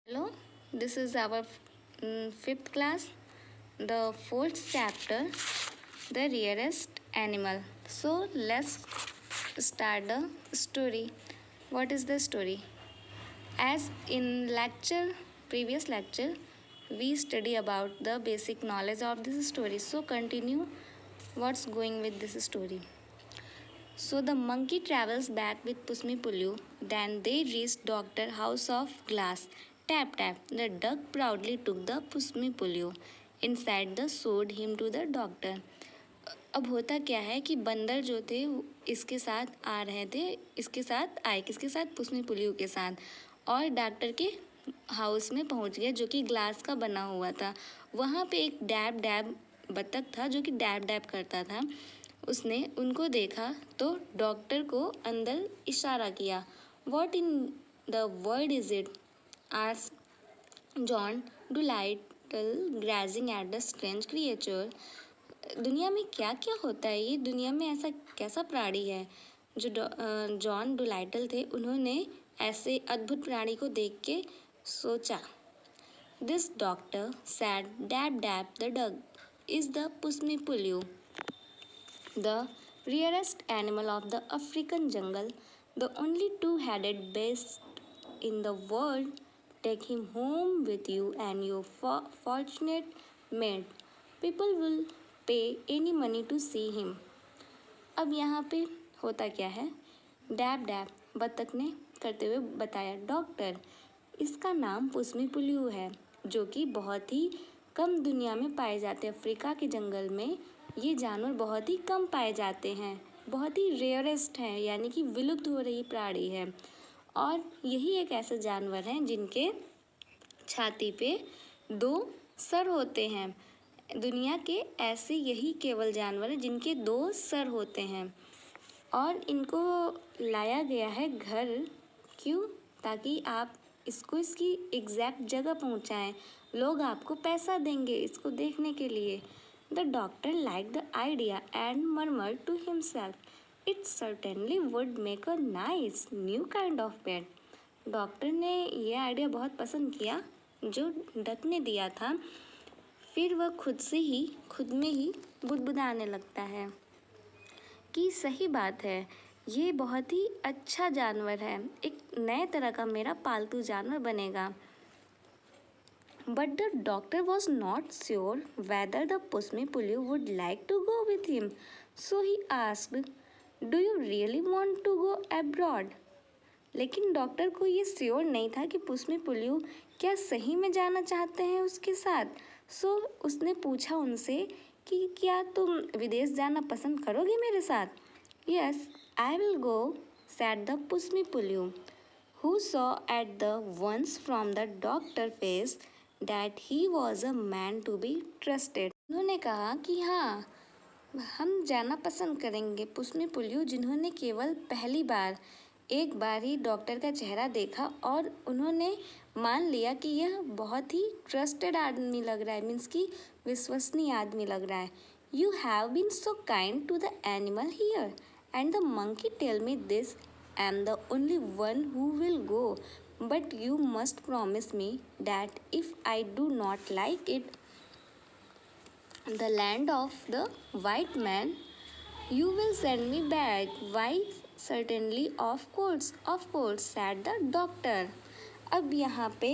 Hello, this is our fifth class, the fourth chapter, the rarest animal. So let's start the story. What is the story? As in previous lecture, we study about the basic knowledge of this story. So continue what's going with this story. So the monkey travels back with Pusmi Pullu. Then they reached Doctor House of Glass. Tap tap. The duck proudly took the Pusmi Pullu. Inside the showed him to the doctor. अब होता क्या है कि बंदर जो थे इसके साथ आ रहे थे, इसके साथ आए किसके साथ, पुस्मी पुलियो के साथ, और डॉक्टर के हाउस में पहुंच गए जो कि ग्लास का बना हुआ था। वहाँ पे एक डैब डैब बतख था जो कि डैब डैब करता था। उसने उनको देखा तो डॉक्टर को अंदर इशारा किया। What in the world is it? Asked John Dolittle grazing at the strange creature. दुनिया में क्या क्या होता है, ये दुनिया में ऐसा कैसा प्राणी है? जो जॉन डुलाइटल थे उन्होंने ऐसे अद्भुत प्राणी को देख के सोचा। This doctor said dab dab the duck is the pushmi pullyu, the rarest animal of the African jungle, the only two-headed beast in the world. Take him home with you and your fortunate mate. People will pay any money to see him. अब यहाँ पे होता क्या है, dab dab बतख ने करते हुए बताया, डॉक्टर इसका नाम पुस्मी पुलियो है जो कि बहुत ही कम दुनिया में पाए जाते हैं। अफ्रीका के जंगल में ये जानवर बहुत ही कम पाए जाते हैं, बहुत ही रेयरेस्ट हैं, यानी कि विलुप्त हो रही प्राणी है। और यही एक ऐसे जानवर हैं जिनके छाती पे 2 सर होते हैं। दुनिया के ऐसे यही केवल जानवर हैं जिनके 2 सर होते हैं। और इनको लाया गया है घर, क्यों? ताकि आप इसको इसकी एग्जैक्ट जगह पहुंचाएं। लोग आपको पैसा देंगे इसको देखने के लिए। The doctor liked the idea and murmured to himself, "It certainly would make a nice new kind of pet." Doctor ने यह आइडिया बहुत पसंद किया जो डक ने दिया था। फिर वह खुद में ही बुदबुदाने लगता है कि सही बात है, ये बहुत ही अच्छा जानवर है, एक नए तरह का मेरा पालतू जानवर बनेगा। But the doctor was not sure whether the Pusmi Pullu would like to go with him, so he asked, "Do you really want to go abroad?" लेकिन डॉक्टर को ये श्योर नहीं था कि पुस्मी पुलियो क्या सही में जाना चाहते हैं उसके साथ। सो उसने पूछा उनसे कि क्या तुम विदेश जाना पसंद करोगे मेरे साथ? Yes, I will go, said the pushmi pullyu, who saw at the once from the doctor face that he was a man to be trusted. उन्होंने कहा कि हाँ, हम जाना पसंद करेंगे। पुस्मी पुलियो जिन्होंने केवल पहली बार एक बार ही डॉक्टर का चेहरा देखा और उन्होंने मान लिया कि यह बहुत ही ट्रस्टेड आदमी लग रहा है, मीन्स कि विश्वसनीय आदमी लग रहा है। You have been so kind to the animal here and the monkey tell me this am the only one who will go, but you must promise me that if I do not like it, the land of the white man, you will send me back. Why? Certainly, of course, said the doctor. अब यहाँ पे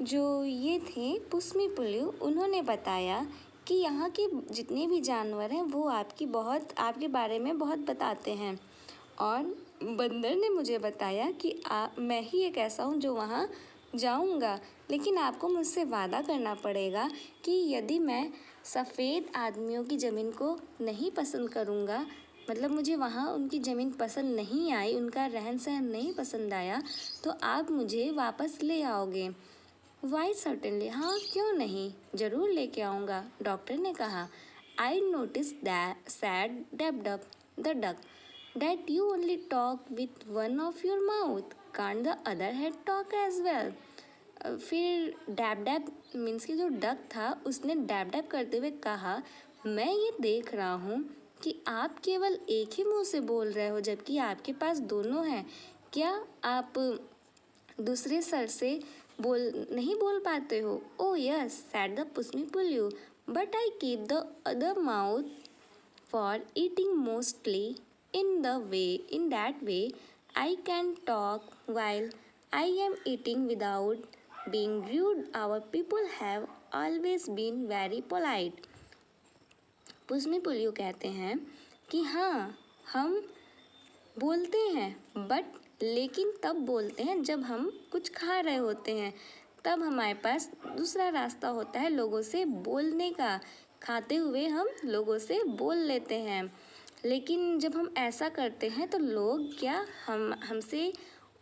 जो ये थे पुस्मी पुलियो, उन्होंने बताया कि यहाँ के जितने भी जानवर हैं वो आपके बारे में बहुत बताते हैं। और बंदर ने मुझे बताया कि मैं ही एक ऐसा हूँ जो वहाँ जाऊँगा, लेकिन आपको मुझसे वादा करना पड़ेगा कि यदि मैं सफ़ेद आदमियों की ज़मीन को नहीं पसंद करूँगा, मतलब मुझे वहाँ उनकी ज़मीन पसंद नहीं आई, उनका रहन सहन नहीं पसंद आया, तो आप मुझे वापस ले आओगे। वाई सर्टेनली, हाँ क्यों नहीं, ज़रूर लेके आऊँगा, डॉक्टर ने कहा। I notice that, sad dub the duck, that you only talk with one of your mouth. Can't the other head talk as well? फिर डैब डैब मीन्स कि जो डक था उसने डैब डैब करते हुए कहा, मैं ये देख रहा हूँ कि आप केवल एक ही मुंह से बोल रहे हो जबकि आपके पास दोनों हैं। क्या आप दूसरे सर से नहीं बोल पाते हो? Oh yes, said the Pusmipulyu, but I keep the other mouth for eating mostly. In that way, I can talk while I am eating without being rude. Our people have always been very polite. पुष्मीपुलियो कहते हैं कि हाँ, हम बोलते हैं लेकिन तब बोलते हैं जब हम कुछ खा रहे होते हैं, तब हमारे पास दूसरा रास्ता होता है लोगों से बोलने का। खाते हुए हम लोगों से बोल लेते हैं, लेकिन जब हम ऐसा करते हैं तो लोग क्या हमसे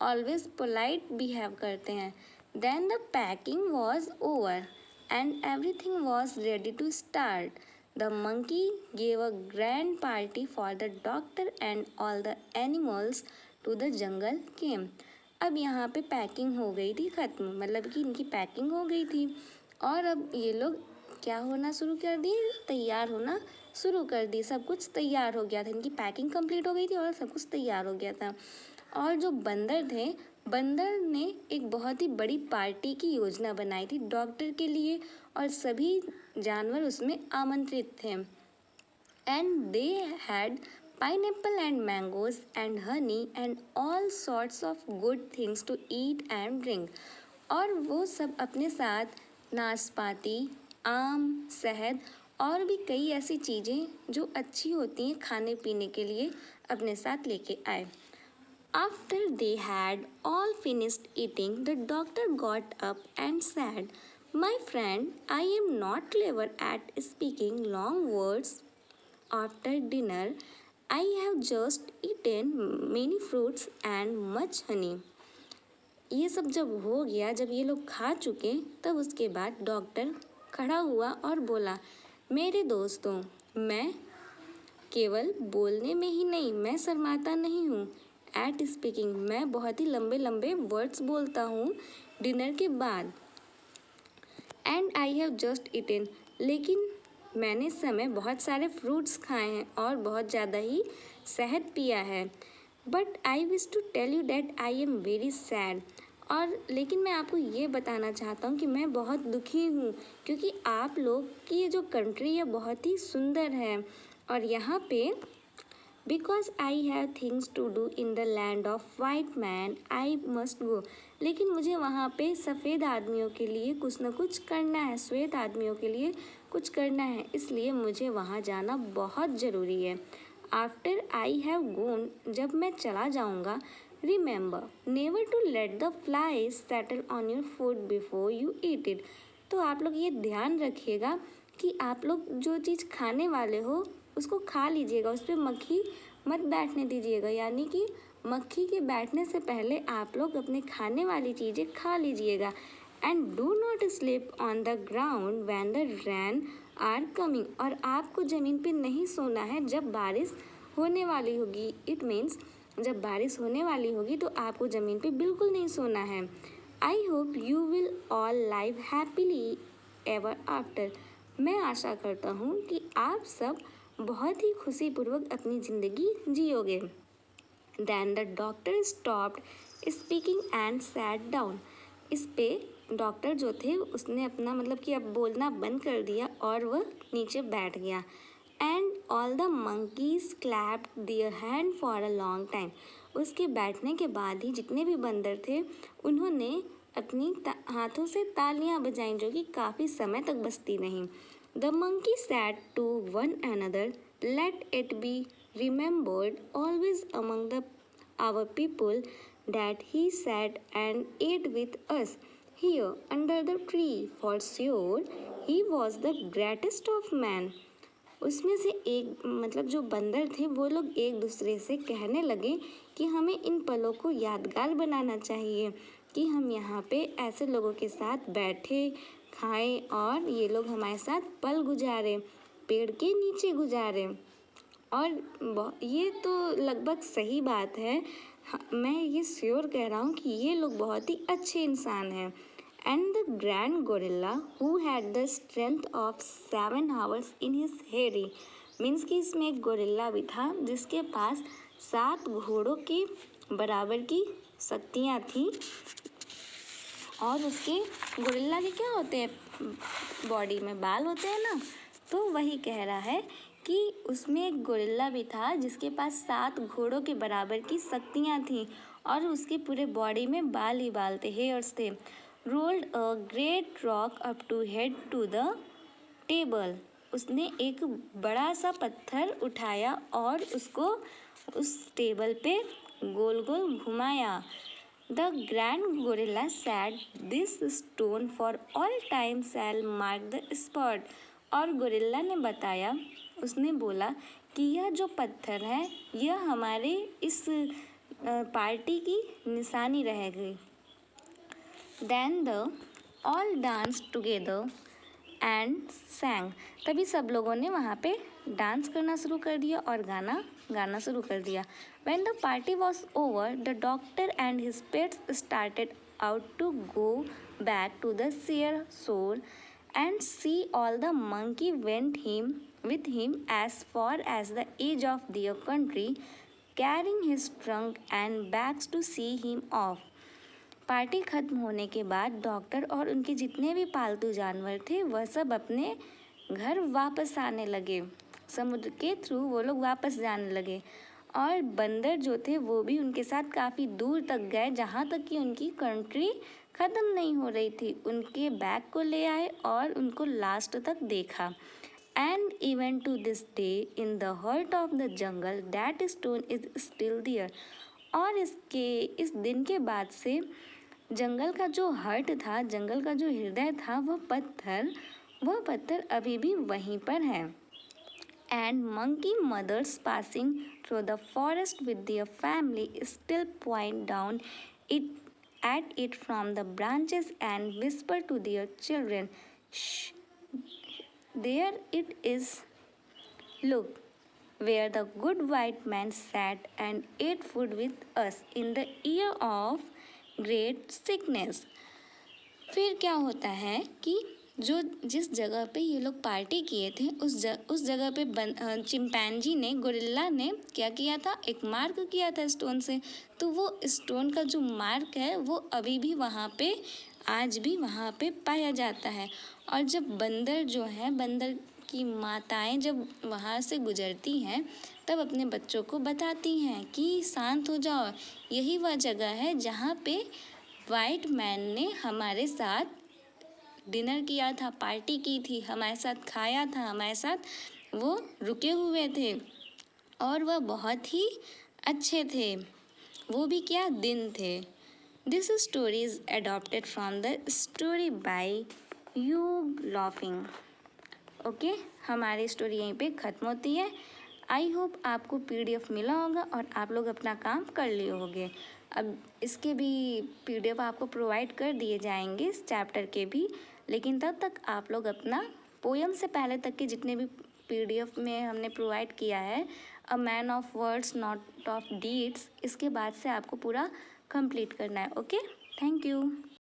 ऑलवेज पोलाइट बिहेव करते हैं। Then the packing was over and everything was ready to start. The monkey gave a grand party for the doctor and all the animals to the jungle came. अब यहाँ पे packing हो गई थी ख़त्म, मतलब कि इनकी पैकिंग हो गई थी और अब ये लोग क्या होना शुरू कर दिए, तैयार होना शुरू कर दी। सब कुछ तैयार हो गया था, इनकी पैकिंग कंप्लीट हो गई थी और सब कुछ तैयार हो गया था। और जो बंदर थे, बंदर ने एक बहुत ही बड़ी पार्टी की योजना बनाई थी डॉक्टर के लिए और सभी जानवर उसमें आमंत्रित थे। And they had pineapple and mangoes and honey and all sorts of good things to eat and drink. और वो सब अपने साथ नाशपाती, आम, शहद और भी कई ऐसी चीज़ें जो अच्छी होती हैं खाने पीने के लिए अपने साथ लेके आए. After they had all finished eating, the doctor got up and said, "My friend, I am not clever at speaking long words. After dinner, I have just eaten many fruits and much honey." ये सब जब हो गया, जब ये लोग खा चुके, तब उसके बाद डॉक्टर खड़ा हुआ और बोला, मेरे दोस्तों, मैं केवल बोलने में ही नहीं, मैं शर्माता नहीं हूँ। एट स्पीकिंग, मैं बहुत ही लंबे लंबे वर्ड्स बोलता हूँ डिनर के बाद। And I have just eaten, लेकिन मैंने इस समय बहुत सारे फ्रूट्स खाए हैं और बहुत ज़्यादा ही शहद पिया है। But I wish to tell you that I am very sad, और लेकिन मैं आपको ये बताना चाहता हूँ कि मैं बहुत दुखी हूँ, क्योंकि आप लोग की ये जो कंट्री है बहुत ही सुंदर है और यहाँ पे because I have things to do in the land of white man I must go, लेकिन मुझे वहाँ पे सफ़ेद आदमियों के लिए कुछ ना कुछ करना है, श्वेत आदमियों के लिए कुछ करना है, इसलिए मुझे वहाँ जाना बहुत ज़रूरी है। आफ्टर आई हैव गोन, जब मैं चला जाऊँगा, remember never to let the flies settle on your food before you eat it. तो आप लोग ये ध्यान रखिएगा कि आप लोग जो चीज़ खाने वाले हो उसको खा लीजिएगा, उस पर मक्खी मत बैठने दीजिएगा, यानी कि मक्खी के बैठने से पहले आप लोग अपने खाने वाली चीज़ें खा लीजिएगा। And do not sleep on the ground when the rain are coming, और आपको ज़मीन पे नहीं सोना है जब बारिश होने वाली होगी। इट मीन्स जब बारिश होने वाली होगी तो आपको ज़मीन पे बिल्कुल नहीं सोना है। I hope you will all live happily ever after, मैं आशा करता हूँ कि आप सब बहुत ही खुशीपूर्वक अपनी ज़िंदगी जियोगे। Then the doctor stopped speaking and sat down, इस पे डॉक्टर जो थे उसने अपना मतलब कि अब बोलना बंद कर दिया और वह नीचे बैठ गया। And all the monkeys clapped their hand for a long time, उसके बैठने के बाद ही जितने भी बंदर थे उन्होंने अपनी हाथों से तालियां बजाईं, जो कि काफ़ी समय तक बजती रहीं। The monkey said to one another, "Let it be remembered always among our people that he sat and ate with us here under the tree. For sure, he was the greatest of men." उसमें से एक मतलब जो बंदर थे वो लोग एक दूसरे से कहने लगे कि हमें इन पलों को यादगार बनाना चाहिए कि हम यहाँ पे ऐसे लोगों के साथ बैठे, खाएं और ये लोग हमारे साथ पल गुजारे, पेड़ के नीचे गुजारे। और ये तो लगभग सही बात है, मैं ये श्योर कह रहा हूँ कि ये लोग बहुत ही अच्छे इंसान हैं। And the grand gorilla who had the strength of 7 hours in his head, means कि इसमें एक गोरिल्ला भी था जिसके पास 7 घोड़ों के बराबर की शक्तियाँ थी। और उसके गोरिल्ला के क्या होते हैं, बॉडी में बाल होते हैं ना। तो वही कह रहा है कि उसमें एक गोरिल्ला भी था जिसके पास 7 घोड़ों के बराबर की शक्तियाँ थीं और उसके पूरे बॉडी में बाल ही बाल थे, हेयर्स थे। Rolled a great rock up to head to the table. उसने एक बड़ा सा पत्थर उठाया और उसको उस टेबल पे गोल गोल घुमाया। The grand gorilla said, this stone for all time shall mark the spot. और गोरिल्ला ने बताया, उसने बोला कि यह जो पत्थर है यह हमारे इस पार्टी की निशानी रहेगी। Then the all dance together and sang. तभी सब लोगों ने वहाँ पे डांस करना शुरू कर दिया और गाना शुरू कर दिया। When the party was over, the doctor and his pets started out to go back to the shore and see all the monkey went with him as far as the edge of their country, carrying his trunk and bags to see him off. Party खत्म होने के बाद doctor और उनके जितने भी पालतू जानवर थे वह सब अपने घर वापस आने लगे। समुद्र के थ्रू वो लोग वापस जाने लगे और बंदर जो थे वो भी उनके साथ काफ़ी दूर तक गए, जहाँ तक कि उनकी कंट्री ख़त्म नहीं हो रही थी। उनके बैग को ले आए और उनको लास्ट तक देखा। And even to this day in the heart of the jungle that stone is still there. और इस दिन के बाद से जंगल का जो हर्ट था, जंगल का जो हृदय था, वह पत्थर अभी भी वहीं पर है। And monkey mothers passing through the forest with their family still point down at it from the branches and whisper to their children, "Shh, there it is. Look, where the good white man sat and ate food with us in the year of great sickness." फिर क्या होता है कि जिस जगह पे ये लोग पार्टी किए थे उस जगह पे चिंपैंजी ने, गोरिल्ला ने क्या किया था, एक मार्क किया था स्टोन से। तो वो स्टोन का जो मार्क है वो अभी भी वहाँ पे, आज भी वहाँ पे पाया जाता है। और जब बंदर की माताएं जब वहाँ से गुजरती हैं तब अपने बच्चों को बताती हैं कि शांत हो जाओ, यही वह जगह है जहाँ पे वाइट मैन ने हमारे साथ डिनर किया था, पार्टी की थी, हमारे साथ खाया था, हमारे साथ वो रुके हुए थे और वह बहुत ही अच्छे थे। वो भी क्या दिन थे। This story is adopted from the story by Hugh laughing. Okay, हमारी स्टोरी यहीं पे ख़त्म होती है। आई होप आपको PDF मिला होगा और आप लोग अपना काम कर लिए होंगे। अब इसके भी PDF आपको प्रोवाइड कर दिए जाएंगे, इस चैप्टर के भी, लेकिन तब तक आप लोग अपना पोयम से पहले तक के जितने भी PDF में हमने प्रोवाइड किया है, a man of words not of deeds, इसके बाद से आपको पूरा कंप्लीट करना है। Okay, thank you.